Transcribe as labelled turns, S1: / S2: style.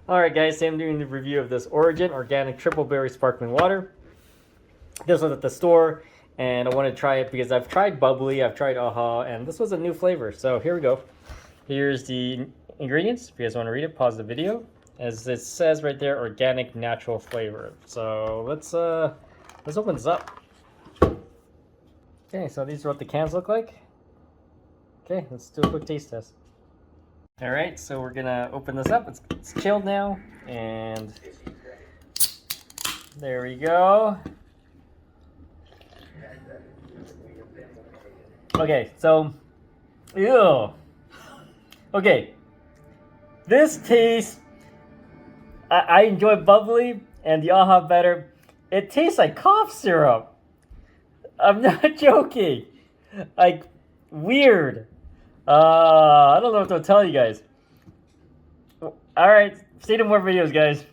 S1: Alright guys, today I'm doing the review of this Origin Organic Triple Berry Sparkling Water. This was at the store, and I wanted to try it because I've tried bubbly, I've tried AHA, and this was a new flavor. So here we go. Here's the ingredients. If you guys want to read it, pause the video. As it says right there, organic natural flavor. So let's open this up. Okay, so these are what the cans look like. Okay, let's do a quick taste test. Alright, so we're gonna open this up. It's chilled now, and there we go. Okay, so, ew. Okay, this tastes, I enjoy bubbly and the AHA better. It tastes like cough syrup. I'm not joking. Like, weird. I don't know what to tell you guys. Alright, stay tuned for more videos, guys.